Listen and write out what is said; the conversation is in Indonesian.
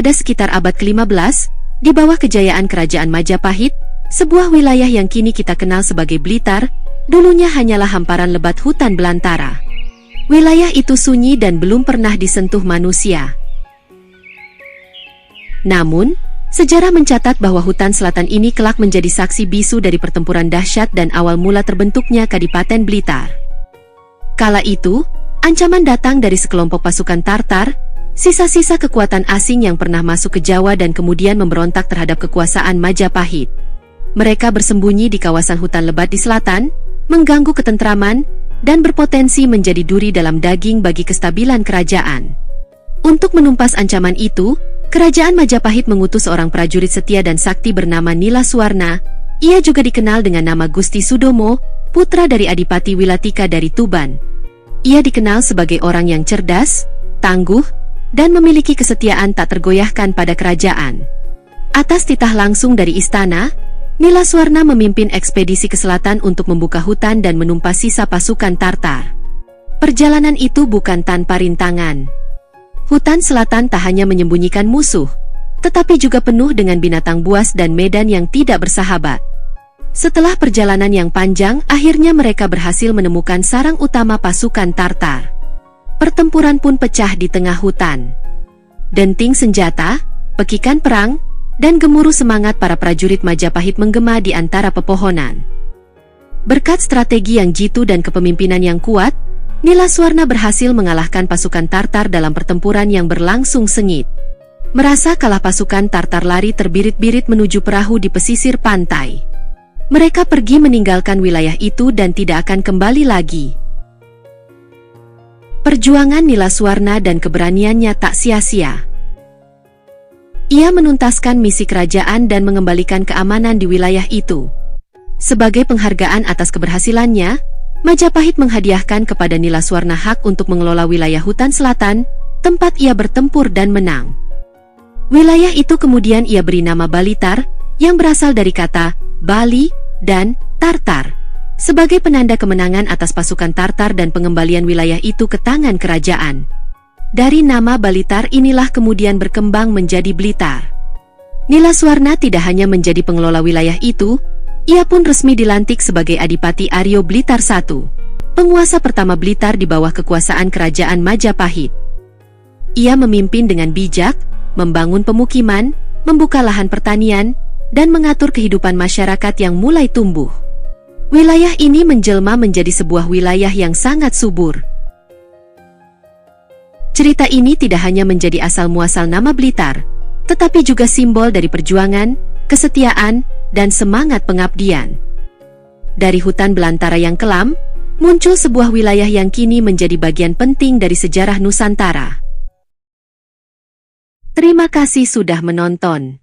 pada sekitar abad ke-15, di bawah kejayaan Kerajaan Majapahit, sebuah wilayah yang kini kita kenal sebagai Blitar, dulunya hanyalah hamparan lebat hutan belantara. Wilayah itu sunyi dan belum pernah disentuh manusia. Namun, sejarah mencatat bahwa hutan selatan ini kelak menjadi saksi bisu dari pertempuran dahsyat dan awal mula terbentuknya Kadipaten Blitar. Kala itu, ancaman datang dari sekelompok pasukan Tartar, sisa-sisa kekuatan asing yang pernah masuk ke Jawa dan kemudian memberontak terhadap kekuasaan Majapahit. Mereka bersembunyi di kawasan hutan lebat di selatan, mengganggu ketentraman, dan berpotensi menjadi duri dalam daging bagi kestabilan kerajaan. Untuk menumpas ancaman itu, Kerajaan Majapahit mengutus seorang prajurit setia dan sakti bernama Nilaswarna. Ia juga dikenal dengan nama Gusti Sudomo, putra dari Adipati Wilatika dari Tuban. Ia dikenal sebagai orang yang cerdas, tangguh, dan memiliki kesetiaan tak tergoyahkan pada kerajaan. Atas titah langsung dari istana, Nilaswarna memimpin ekspedisi ke selatan untuk membuka hutan dan menumpas sisa pasukan Tartar. Perjalanan itu bukan tanpa rintangan. Hutan selatan tak hanya menyembunyikan musuh, tetapi juga penuh dengan binatang buas dan medan yang tidak bersahabat. Setelah perjalanan yang panjang, akhirnya mereka berhasil menemukan sarang utama pasukan Tartar. Pertempuran pun pecah di tengah hutan. Denting senjata, pekikan perang, dan gemuruh semangat para prajurit Majapahit menggema di antara pepohonan. Berkat strategi yang jitu dan kepemimpinan yang kuat, Nilaswarna berhasil mengalahkan pasukan Tartar dalam pertempuran yang berlangsung sengit. Merasa kalah, pasukan Tartar lari terbirit-birit menuju perahu di pesisir pantai. Mereka pergi meninggalkan wilayah itu dan tidak akan kembali lagi. Perjuangan Nilaswarna dan keberaniannya tak sia-sia. Ia menuntaskan misi kerajaan dan mengembalikan keamanan di wilayah itu. Sebagai penghargaan atas keberhasilannya, Majapahit menghadiahkan kepada Nilaswarna hak untuk mengelola wilayah hutan selatan, tempat ia bertempur dan menang. Wilayah itu kemudian ia beri nama Balitar, yang berasal dari kata Bali dan Tartar, sebagai penanda kemenangan atas pasukan Tartar dan pengembalian wilayah itu ke tangan kerajaan. Dari nama Balitar inilah kemudian berkembang menjadi Blitar. Nilaswarna tidak hanya menjadi pengelola wilayah itu, ia pun resmi dilantik sebagai Adipati Aryo Blitar I, penguasa pertama Blitar di bawah kekuasaan kerajaan Majapahit. Ia memimpin dengan bijak, membangun pemukiman, membuka lahan pertanian, dan mengatur kehidupan masyarakat yang mulai tumbuh. Wilayah ini menjelma menjadi sebuah wilayah yang sangat subur. Cerita ini tidak hanya menjadi asal-muasal nama Blitar, tetapi juga simbol dari perjuangan, kesetiaan, dan semangat pengabdian. Dari hutan belantara yang kelam, muncul sebuah wilayah yang kini menjadi bagian penting dari sejarah Nusantara. Terima kasih sudah menonton.